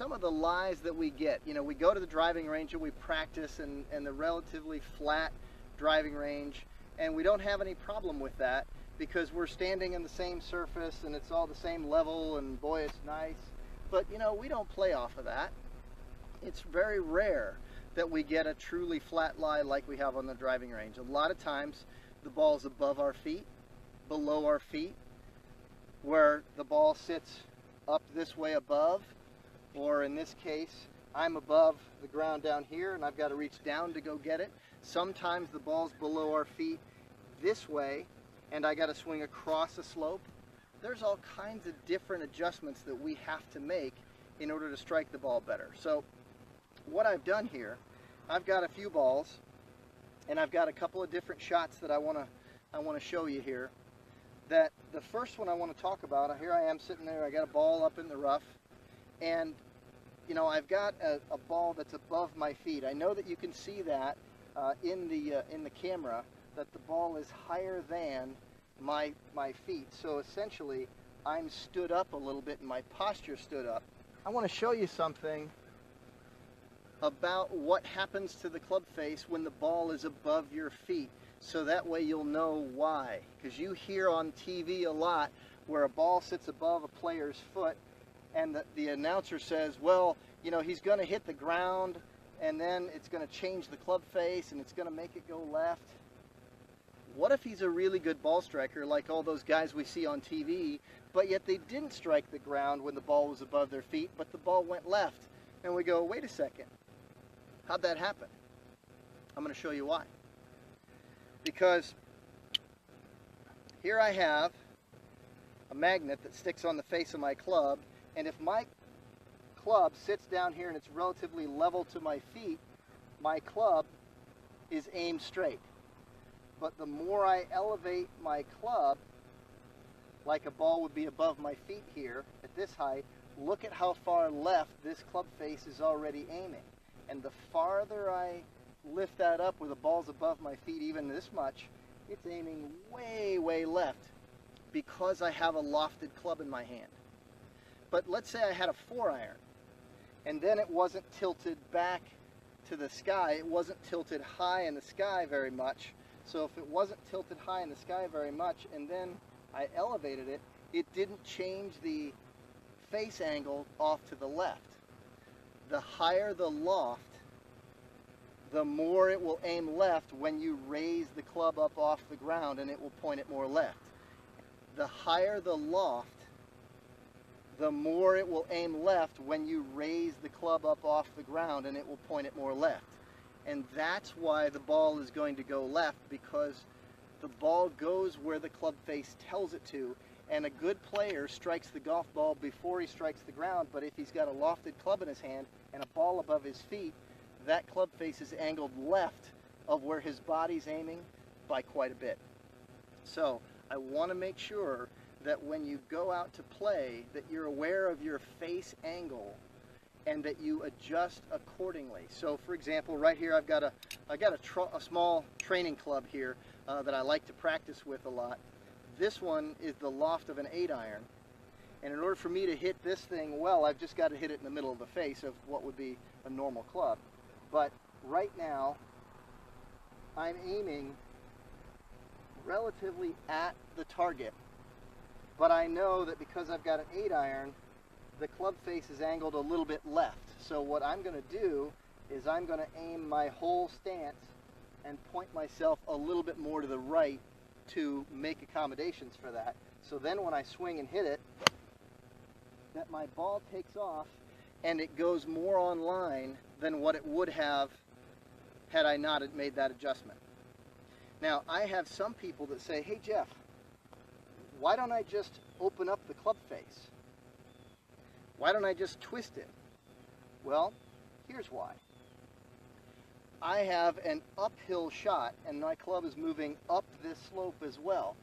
some of the lies that we get. You know, we go to the driving range and we practice in the relatively flat driving range, and we don't have any problem with that because we're standing in the same surface and it's all the same level and boy, it's nice. But you know, we don't play off of that. It's very rare that we get a truly flat lie like we have on the driving range. A lot of times the ball's above our feet, below our feet, where the ball sits up this way above, or in this case, I'm above the ground down here and I've got to reach down to go get it. Sometimes the ball's below our feet this way and I got to swing across a slope. There's all kinds of different adjustments that we have to make in order to strike the ball better. So what I've done here, I've got a few balls and I've got a couple of different shots that I want to show you here. That the first one I want to talk about, here I am sitting there, I got a ball up in the rough, and you know, I've got a ball that's above my feet. I know that you can see that in the camera, that the ball is higher than my feet. So essentially I'm stood up a little bit and my posture stood up. I want to show you something about what happens to the club face when the ball is above your feet, so that way you'll know why. Because you hear on TV a lot where a ball sits above a player's foot and the announcer says, well, you know, he's going to hit the ground and then it's going to change the club face and it's going to make it go left. What if he's a really good ball striker like all those guys we see on TV, but yet they didn't strike the ground when the ball was above their feet, but the ball went left? And we go, wait a second, how'd that happen? I'm going to show you why. Because here I have a magnet that sticks on the face of my club, and if my club sits down here and it's relatively level to my feet, my club is aimed straight. But the more I elevate my club, like a ball would be above my feet here at this height, look at how far left this club face is already aiming. And the farther I lift that up where the ball's above my feet even this much, it's aiming way, way left because I have a lofted club in my hand. But let's say I had a 4-iron and then it wasn't tilted back to the sky. It wasn't tilted high in the sky very much. So if it wasn't tilted high in the sky very much and then I elevated it, it didn't change the face angle off to the left. The higher the loft, the more it will aim left when you raise the club up off the ground, and it will point it more left. The higher the loft, the more it will aim left when you raise the club up off the ground, and it will point it more left. And that's why the ball is going to go left, because the ball goes where the club face tells it to, and a good player strikes the golf ball before he strikes the ground. But if he's got a lofted club in his hand and a ball above his feet, that club face is angled left of where his body's aiming by quite a bit. So I want to make sure that when you go out to play, that you're aware of your face angle and that you adjust accordingly. So for example, right here I got a small training club here that I like to practice with a lot. This one is the loft of an 8-iron, and in order for me to hit this thing well, I've just got to hit it in the middle of the face of what would be a normal club. But right now I'm aiming relatively at the target, but I know that because I've got an 8-iron, the club face is angled a little bit left. So what I'm going to do is I'm going to aim my whole stance and point myself a little bit more to the right to make accommodations for that. So then when I swing and hit it, that my ball takes off and it goes more on line than what it would have had I not made that adjustment. Now I have some people that say, hey Jeff, why don't I just open up the club face? Why don't I just twist it? Well, here's why. I have an uphill shot and my club is moving up this slope as well.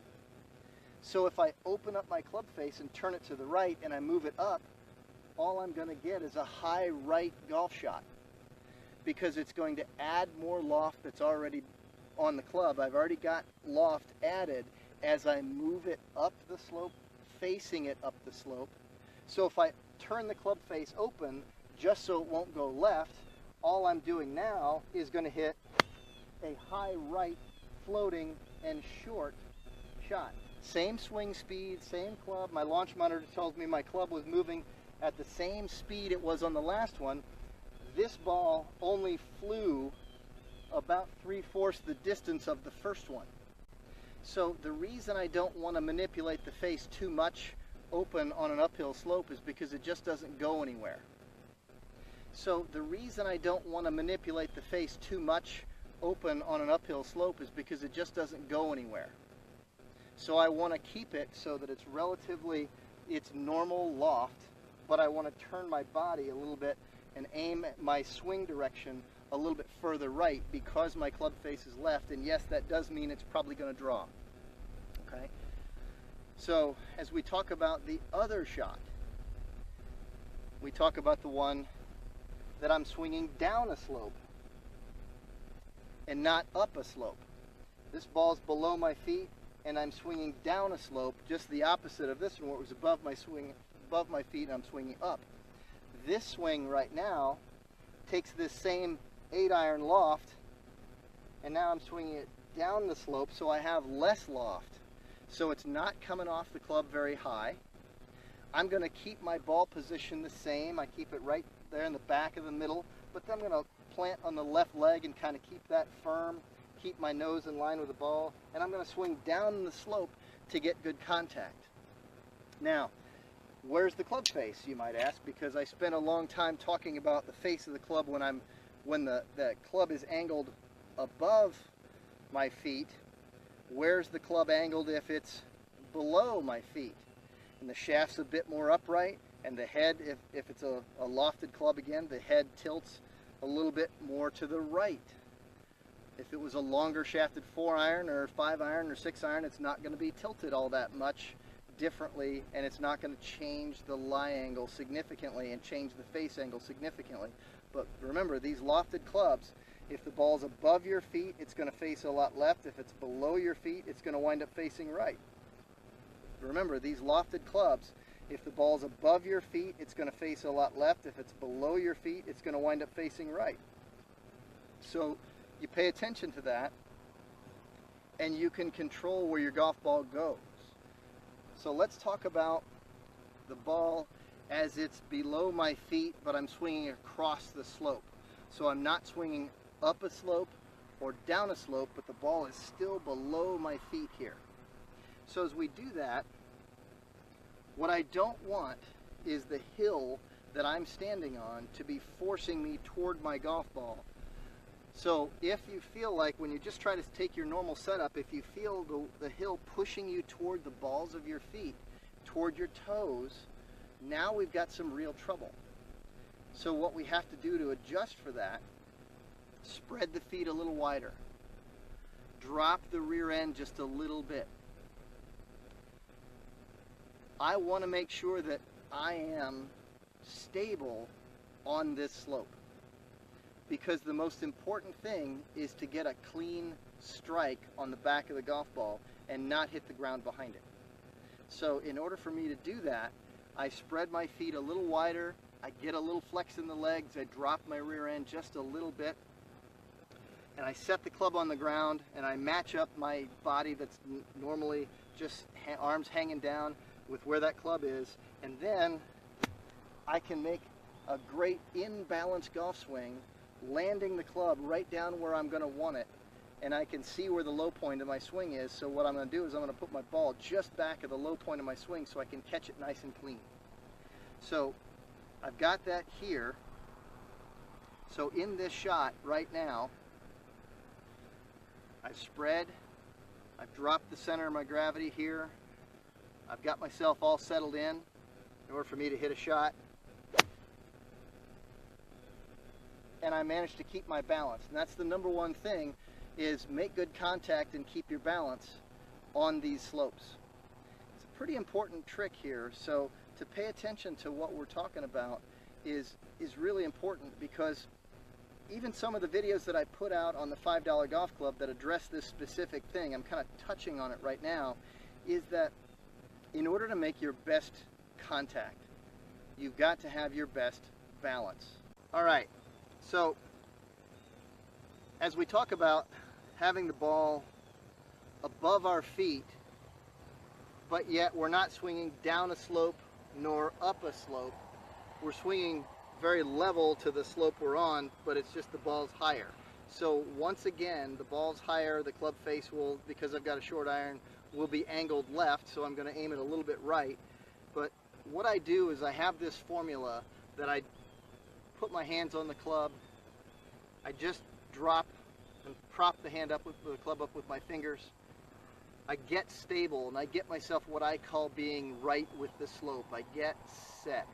So if I open up my club face and turn it to the right and I move it up, all I'm going to get is a high right golf shot, because it's going to add more loft that's already on the club. I've already got loft added as I move it up the slope, facing it up the slope. So if I turn the club face open, just so it won't go left, all I'm doing now is going to hit a high right floating and short shot. Same swing speed, same club. My launch monitor tells me my club was moving at the same speed it was on the last one. This ball only flew about 3/4 the distance of the first one. So the reason I don't want to manipulate the face too much open on an uphill slope is because it just doesn't go anywhere. So the reason I don't want to manipulate the face too much open on an uphill slope is because it just doesn't go anywhere. So I want to keep it so that it's relatively, it's normal loft, but I want to turn my body a little bit and aim my swing direction a little bit further right because my club face is left, and yes, that does mean it's probably going to draw. Okay? So as we talk about the other shot, we talk about the one that I'm swinging down a slope and not up a slope. This ball's below my feet and I'm swinging down a slope, just the opposite of this one where it was above my feet and I'm swinging up. This swing right now takes this same 8-iron loft and now I'm swinging it down the slope, so I have less loft. So it's not coming off the club very high. I'm going to keep my ball position the same. I keep it right there in the back of the middle, but then I'm going to plant on the left leg and kind of keep that firm, keep my nose in line with the ball, and I'm going to swing down the slope to get good contact. Now, where's the club face, you might ask, because I spent a long time talking about the face of the club when the club is angled above my feet. Where's the club angled if it's below my feet? And the shaft's a bit more upright, and the head, if it's a lofted club again, the head tilts a little bit more to the right. If it was a longer shafted 4-iron or 5-iron or 6-iron, it's not going to be tilted all that much differently, and it's not going to change the lie angle significantly and change the face angle significantly. But remember, these lofted clubs, if the ball's above your feet, it's going to face a lot left. If it's below your feet, it's going to wind up facing right. Remember, these lofted clubs, if the ball's above your feet, it's going to face a lot left. If it's below your feet, it's going to wind up facing right. So you pay attention to that, and you can control where your golf ball goes. So let's talk about the ball as it's below my feet, but I'm swinging across the slope. So I'm not swinging up a slope or down a slope, but the ball is still below my feet here. So as we do that, what I don't want is the hill that I'm standing on to be forcing me toward my golf ball. So if you feel like, when you just try to take your normal setup, if you feel the hill pushing you toward the balls of your feet, toward your toes, now we've got some real trouble. So what we have to do to adjust for that, spread the feet a little wider. Drop the rear end just a little bit. I want to make sure that I am stable on this slope, because the most important thing is to get a clean strike on the back of the golf ball and not hit the ground behind it. So in order for me to do that, I spread my feet a little wider, I get a little flex in the legs, I drop my rear end just a little bit, and I set the club on the ground, and I match up my body that's normally just arms hanging down with where that club is, and then I can make a great in-balance golf swing, landing the club right down where I'm going to want it, and I can see where the low point of my swing is. So what I'm going to do is I'm going to put my ball just back of the low point of my swing so I can catch it nice and clean. So I've got that here. So in this shot right now, I've spread, I've dropped the center of my gravity here, I've got myself all settled in order for me to hit a shot, and I managed to keep my balance. And that's the number one thing, is make good contact and keep your balance on these slopes. It's a pretty important trick here, so to pay attention to what we're talking about is really important, because even some of the videos that I put out on the $5 Golf Club that address this specific thing, I'm kind of touching on it right now, is that in order to make your best contact, you've got to have your best balance. All right, so as we talk about having the ball above our feet, but yet we're not swinging down a slope nor up a slope. We're swinging very level to the slope we're on, but it's just the ball's higher. So once again, the ball's higher, the club face will, because I've got a short iron, will be angled left, so I'm going to aim it a little bit right. But what I do is I have this formula that I put my hands on the club, I just drop and prop the hand up with the club up with my fingers. I get stable and I get myself what I call being right with the slope. I get set.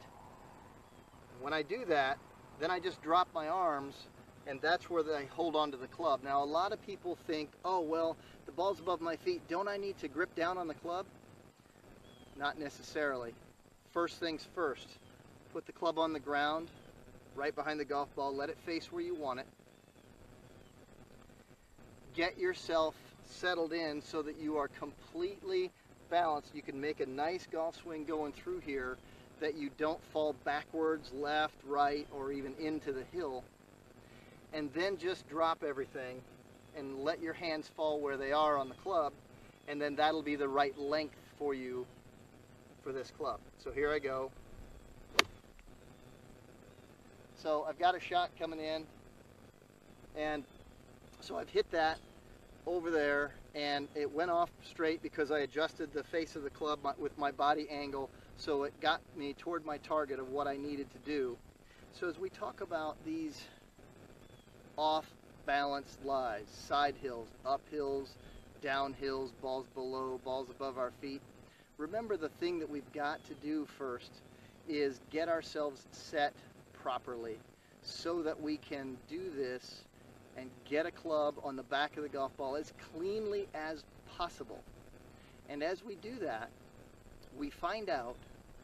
When I do that, then I just drop my arms, and that's where I hold on to the club. Now, a lot of people think, oh, well, the ball's above my feet. Don't I need to grip down on the club? Not necessarily. First things first, put the club on the ground, right behind the golf ball. Let it face where you want it. Get yourself settled in so that you are completely balanced. You can make a nice golf swing going through here, that you don't fall backwards, left, right, or even into the hill. And then just drop everything and let your hands fall where they are on the club, and then that'll be the right length for you for this club. So here I go. So I've got a shot coming in, and so I've hit that over there, and it went off straight because I adjusted the face of the club with my body angle, so it got me toward my target of what I needed to do. So as we talk about these off balance lies, side hills, up hills, down hills, balls below, balls above our feet, remember the thing that we've got to do first is get ourselves set properly so that we can do this and get a club on the back of the golf ball as cleanly as possible. And as we do that, we find out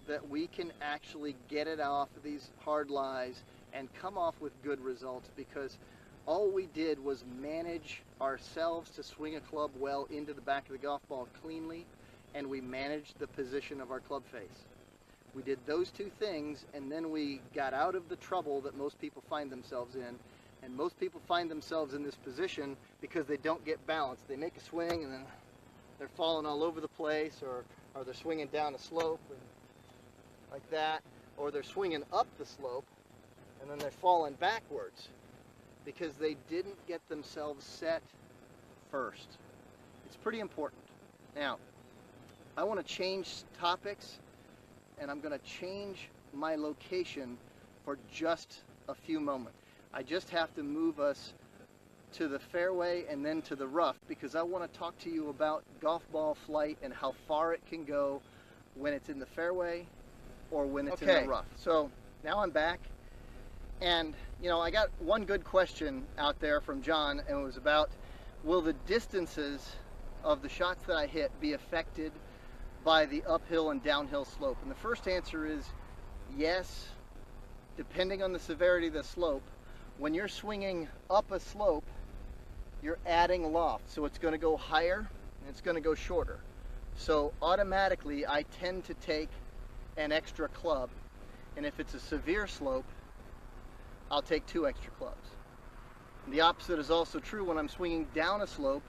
that we can actually get it off of these hard lies and come off with good results, because all we did was manage ourselves to swing a club well into the back of the golf ball cleanly, and we managed the position of our club face. We did those two things, and then we got out of the trouble that most people find themselves in. And most people find themselves in this position because they don't get balanced. They make a swing and then they're falling all over the place, or they're swinging down a slope and like that, or they're swinging up the slope and then they're falling backwards because they didn't get themselves set first. It's pretty important. Now, I want to change topics, and I'm going to change my location for just a few moments. I just have to move us to the fairway and then to the rough, because I want to talk to you about golf ball flight and how far it can go when it's in the fairway or when it's in the rough. So now I'm back, and you know, I got one good question out there from John, and it was about, will the distances of the shots that I hit be affected by the uphill and downhill slope? And the first answer is yes, depending on the severity of the slope. When you're swinging up a slope, you're adding loft, so it's going to go higher and it's going to go shorter. So automatically I tend to take an extra club, and if it's a severe slope, I'll take 2 extra clubs. And the opposite is also true. When I'm swinging down a slope,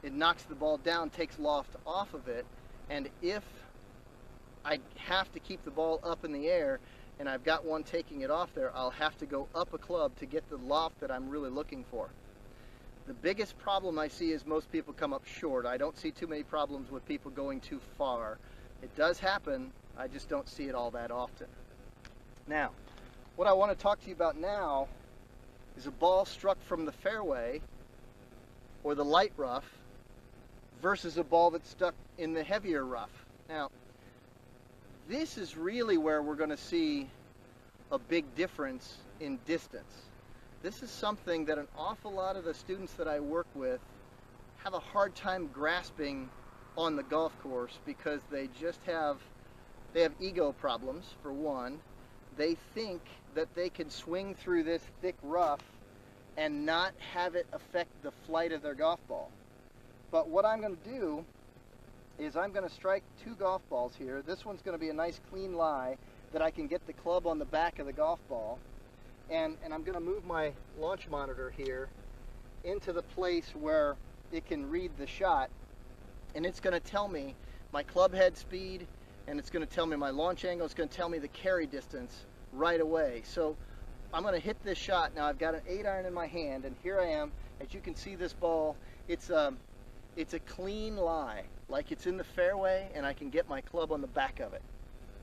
it knocks the ball down, takes loft off of it, and if I have to keep the ball up in the air and I've got one taking it off there, I'll have to go up a club to get the loft that I'm really looking for. The biggest problem I see is most people come up short. I don't see too many problems with people going too far. It does happen, I just don't see it all that often. Now, what I want to talk to you about now is a ball struck from the fairway or the light rough versus a ball that's stuck in the heavier rough. Now, this is really where we're going to see a big difference in distance. This is something that an awful lot of the students that I work with have a hard time grasping on the golf course, because they have ego problems, for one. They think that they can swing through this thick rough and not have it affect the flight of their golf ball. But what I'm going to do is I'm going to strike 2 golf balls here. This one's going to be a nice clean lie that I can get the club on the back of the golf ball. And I'm going to move my launch monitor here into the place where it can read the shot, and it's going to tell me my club head speed, and it's going to tell me my launch angle. It's going to tell me the carry distance right away. So I'm going to hit this shot. Now I've got an 8-iron in my hand, and here I am. As you can see, this ball, it's a clean lie, like it's in the fairway, and I can get my club on the back of it.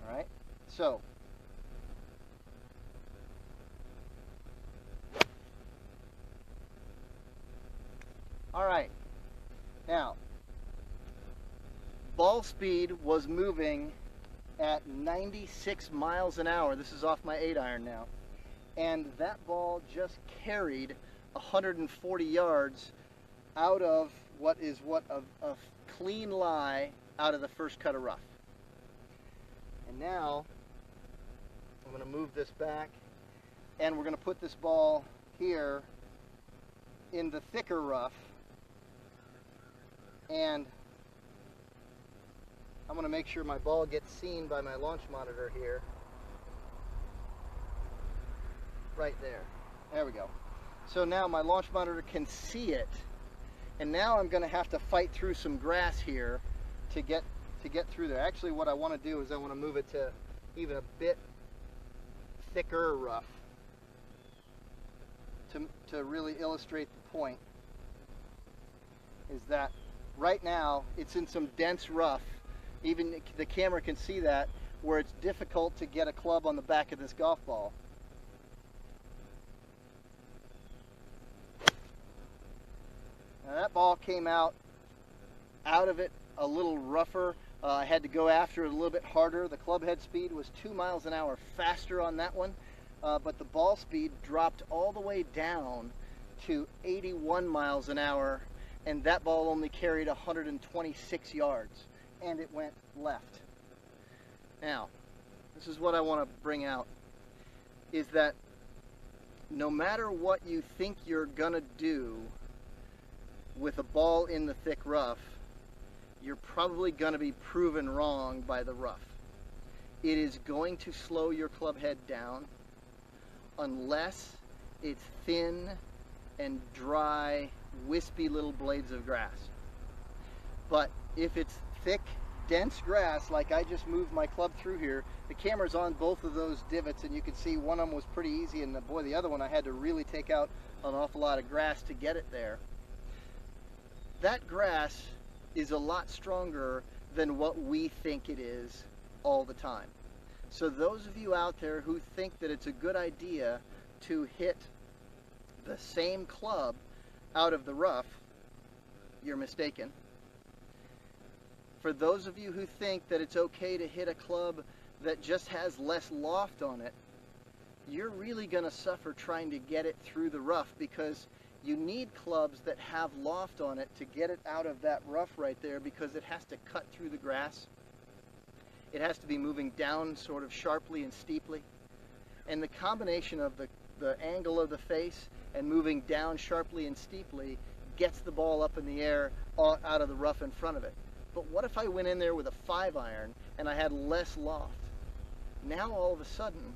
All right, so all right, now ball speed was moving at 96 miles an hour. This is off my 8-iron now, and that ball just carried 140 yards out of what is a clean lie out of the first cut of rough. And now I'm going to move this back, and we're going to put this ball here in the thicker rough, and I'm going to make sure my ball gets seen by my launch monitor here. Right there. There we go. So now my launch monitor can see it, and now I'm going to have to fight through some grass here to get through there. Actually, what I want to do is I want to move it to even a bit thicker rough to really illustrate the point. Is that right now it's in some dense rough. Even the camera can see that, where it's difficult to get a club on the back of this golf ball. Now that ball came out of it a little rougher. I had to go after it a little bit harder. The club head speed was 2 miles an hour faster on that one, but the ball speed dropped all the way down to 81 miles an hour, and that ball only carried 126 yards, and it went left. Now, this is what I want to bring out, is that no matter what you think you're gonna do with a ball in the thick rough, you're probably going to be proven wrong by the rough. It is going to slow your club head down unless it's thin and dry, wispy little blades of grass. But if it's thick, dense grass, like I just moved my club through here, the camera's on both of those divots, and you can see one of them was pretty easy, and boy, the other one I had to really take out an awful lot of grass to get it there. That grass is a lot stronger than what we think it is all the time. So those of you out there who think that it's a good idea to hit the same club out of the rough, you're mistaken. For those of you who think that it's okay to hit a club that just has less loft on it, you're really going to suffer trying to get it through the rough, because you need clubs that have loft on it to get it out of that rough right there, because it has to cut through the grass. It has to be moving down sort of sharply and steeply. And the combination of the angle of the face and moving down sharply and steeply gets the ball up in the air out of the rough in front of it. But what if I went in there with a 5-iron and I had less loft? Now all of a sudden,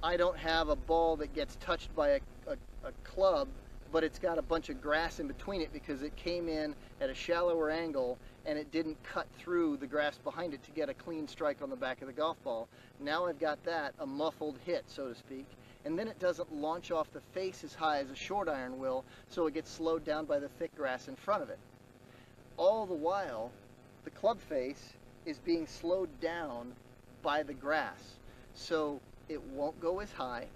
I don't have a ball that gets touched by a club, but it's got a bunch of grass in between it because it came in at a shallower angle and it didn't cut through the grass behind it to get a clean strike on the back of the golf ball. Now I've got that, a muffled hit, so to speak, and then it doesn't launch off the face as high as a short iron will, so it gets slowed down by the thick grass in front of it. All the while, the club face is being slowed down by the grass, so it won't go as high,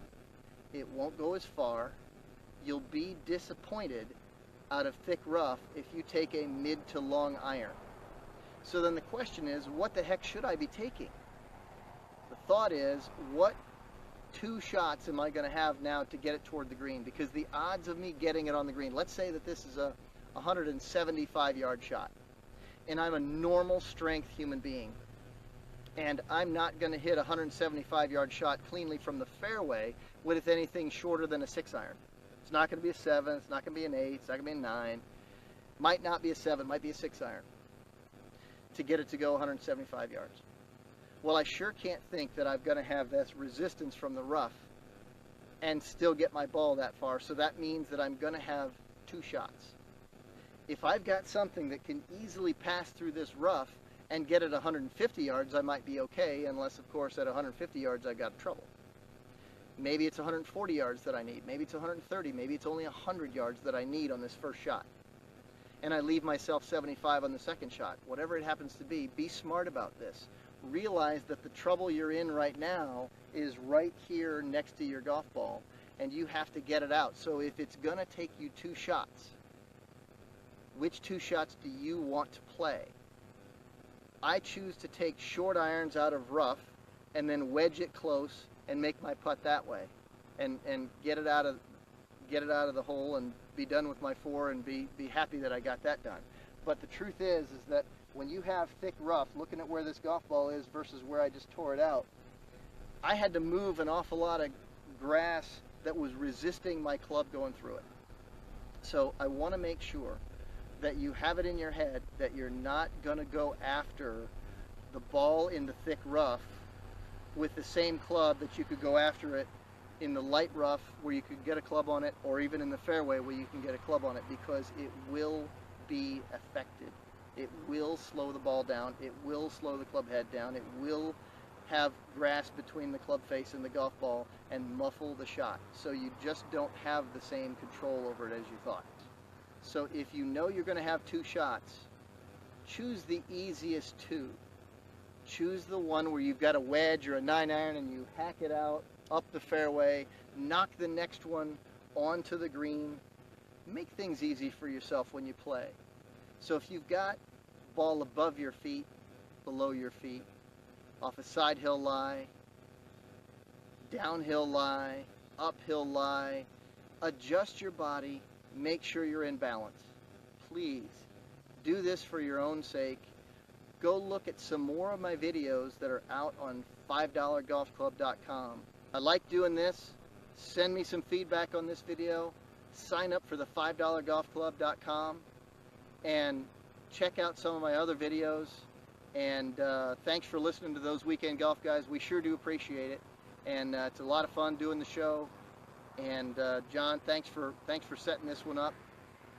it won't go as far. You'll be disappointed out of thick rough if you take a mid to long iron. So then the question is, what the heck should I be taking? The thought is, what 2 shots am I going to have now to get it toward the green? Because the odds of me getting it on the green, let's say that this is a 175-yard shot, and I'm a normal strength human being, and I'm not going to hit a 175-yard shot cleanly from the fairway with anything shorter than a 6-iron. It's not going to be a 7, it's not going to be an 8, it's not going to be a 9. Might not be a 7, might be a 6-iron to get it to go 175 yards. Well, I sure can't think that I'm going to have this resistance from the rough and still get my ball that far. So that means that I'm going to have 2 shots. If I've got something that can easily pass through this rough and get it 150 yards, I might be okay, unless, of course, at 150 yards I've got trouble. Maybe it's 140 yards that I need. Maybe it's 130. Maybe it's only 100 yards that I need on this first shot. And I leave myself 75 on the second shot. Whatever it happens to be smart about this. Realize that the trouble you're in right now is right here next to your golf ball, and you have to get it out. So if it's going to take you 2 shots, which 2 shots do you want to play? I choose to take short irons out of rough and then wedge it close and make my putt that way, and get it out of the hole and be done with my 4 and be happy that I got that done. But the truth is that when you have thick rough, looking at where this golf ball is versus where I just tore it out, I had to move an awful lot of grass that was resisting my club going through it. So I want to make sure that you have it in your head that you're not going to go after the ball in the thick rough with the same club that you could go after it in the light rough where you could get a club on it, or even in the fairway where you can get a club on it, because it will be affected. It will slow the ball down. It will slow the club head down. It will have grass between the club face and the golf ball and muffle the shot. So you just don't have the same control over it as you thought. So if you know you're going to have 2 shots, choose the easiest 2. Choose the one where you've got a wedge or a 9-iron and you hack it out up the fairway, knock the next one onto the green. Make things easy for yourself when you play. So if you've got ball above your feet, below your feet, off a side hill lie, downhill lie, uphill lie, adjust your body, make sure you're in balance. Please do this for your own sake. Go look at some more of my videos that are out on $5golfclub.com. I like doing this. Send me some feedback on this video. Sign up for the $5golfclub.com and check out some of my other videos. And thanks for listening to those Weekend Golf Guys. We sure do appreciate it. And it's a lot of fun doing the show. And John, thanks for setting this one up.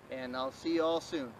And I'll see you all soon.